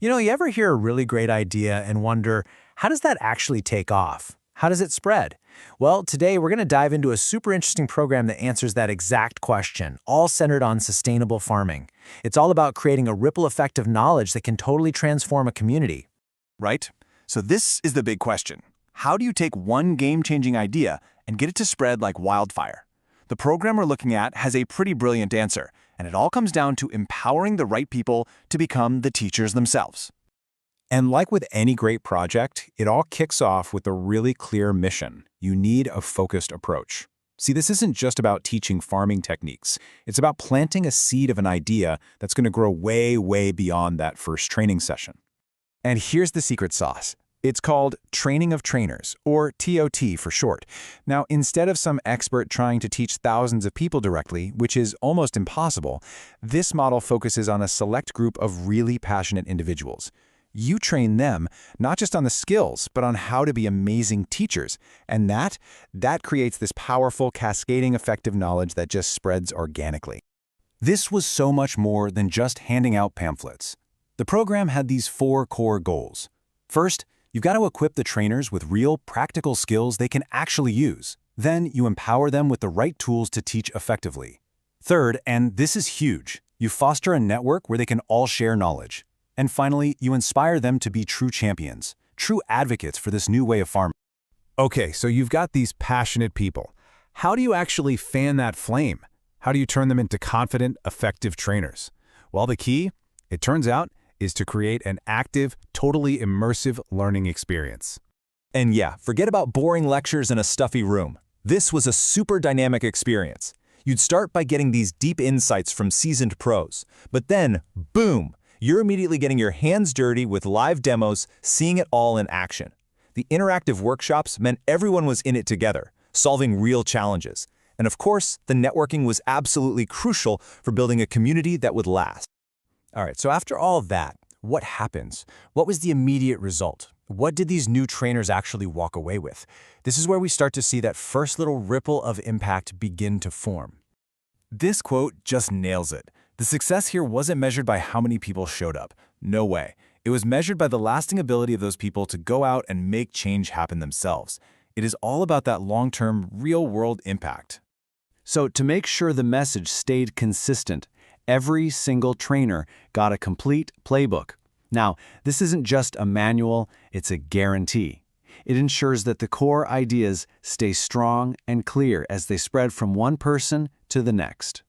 You ever hear a really great idea and wonder, how does that actually take off? How does it spread? Well, today we're going to dive into a super interesting program that answers that exact question, all centered on sustainable farming. It's all about creating a ripple effect of knowledge that can totally transform a community. Right? So this is the big question. How do you take one game-changing idea and get it to spread like wildfire? The program we're looking at has a pretty brilliant answer, and it all comes down to empowering the right people to become the teachers themselves. And like with any great project, it all kicks off with a really clear mission. You need a focused approach. See, this isn't just about teaching farming techniques. It's about planting a seed of an idea that's going to grow way, way beyond that first training session. And here's the secret sauce. It's called Training of Trainers, or ToT for short. Now, instead of some expert trying to teach thousands of people directly, which is almost impossible, this model focuses on a select group of really passionate individuals. You train them not just on the skills, but on how to be amazing teachers. And that creates this powerful, cascading effect of knowledge that just spreads organically. This was so much more than just handing out pamphlets. The program had these 4 core goals. First, you've got to equip the trainers with real, practical skills they can actually use. Then you empower them with the right tools to teach effectively. Third, and this is huge, you foster a network where they can all share knowledge. And finally, you inspire them to be true champions, true advocates for this new way of farming. Okay, so you've got these passionate people. How do you actually fan that flame? How do you turn them into confident, effective trainers? Well, the key, it turns out, is to create an active, totally immersive learning experience. And yeah, forget about boring lectures in a stuffy room. This was a super dynamic experience. You'd start by getting these deep insights from seasoned pros, but then, boom, you're immediately getting your hands dirty with live demos, seeing it all in action. The interactive workshops meant everyone was in it together, solving real challenges. And of course, the networking was absolutely crucial for building a community that would last. All right, so after all of that, what happens? What was the immediate result? What did these new trainers actually walk away with? This is where we start to see that first little ripple of impact begin to form. This quote just nails it. The success here wasn't measured by how many people showed up. No way. It was measured by the lasting ability of those people to go out and make change happen themselves. It is all about that long-term, real-world impact. So to make sure the message stayed consistent, every single trainer got a complete playbook. Now, this isn't just a manual, it's a guarantee. It ensures that the core ideas stay strong and clear as they spread from one person to the next.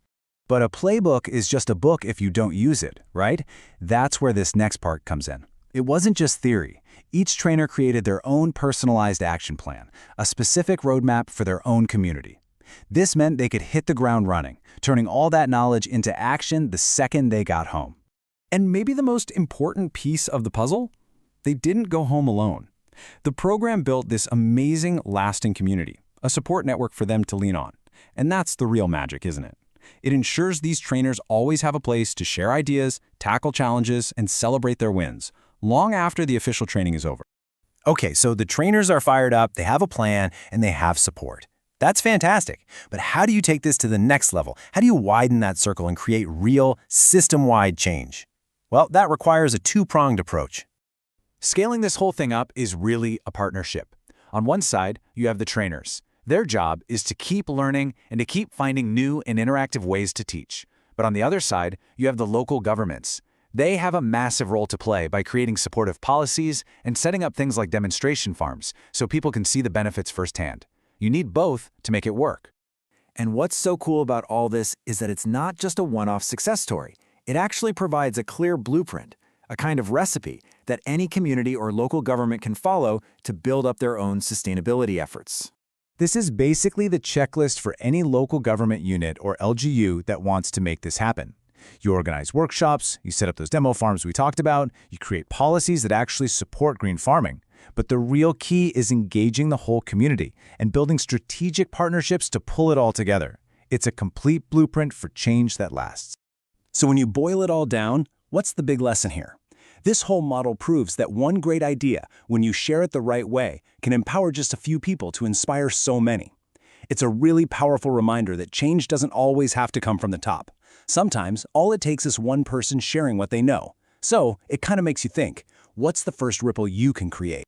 But a playbook is just a book if you don't use it, right? That's where this next part comes in. It wasn't just theory. Each trainer created their own personalized action plan, a specific roadmap for their own community. This meant they could hit the ground running, turning all that knowledge into action the second they got home. And maybe the most important piece of the puzzle? They didn't go home alone. The program built this amazing, lasting community, a support network for them to lean on. And that's the real magic, isn't it? It ensures these trainers always have a place to share ideas, tackle challenges, and celebrate their wins, long after the official training is over. Okay, so the trainers are fired up, they have a plan, and they have support. That's fantastic, but how do you take this to the next level? How do you widen that circle and create real, system-wide change? Well, that requires a two-pronged approach. Scaling this whole thing up is really a partnership. On one side, you have the trainers. Their job is to keep learning and to keep finding new and interactive ways to teach. But on the other side, you have the local governments. They have a massive role to play by creating supportive policies and setting up things like demonstration farms so people can see the benefits firsthand. You need both to make it work. And what's so cool about all this is that it's not just a one-off success story. It actually provides a clear blueprint, a kind of recipe that any community or local government can follow to build up their own sustainability efforts. This is basically the checklist for any local government unit or LGU that wants to make this happen. You organize workshops, you set up those demo farms we talked about, you create policies that actually support green farming. But the real key is engaging the whole community and building strategic partnerships to pull it all together. It's a complete blueprint for change that lasts. So when you boil it all down, what's the big lesson here? This whole model proves that one great idea, when you share it the right way, can empower just a few people to inspire so many. It's a really powerful reminder that change doesn't always have to come from the top. Sometimes, all it takes is one person sharing what they know, So it kind of makes you think, what's the first ripple you can create?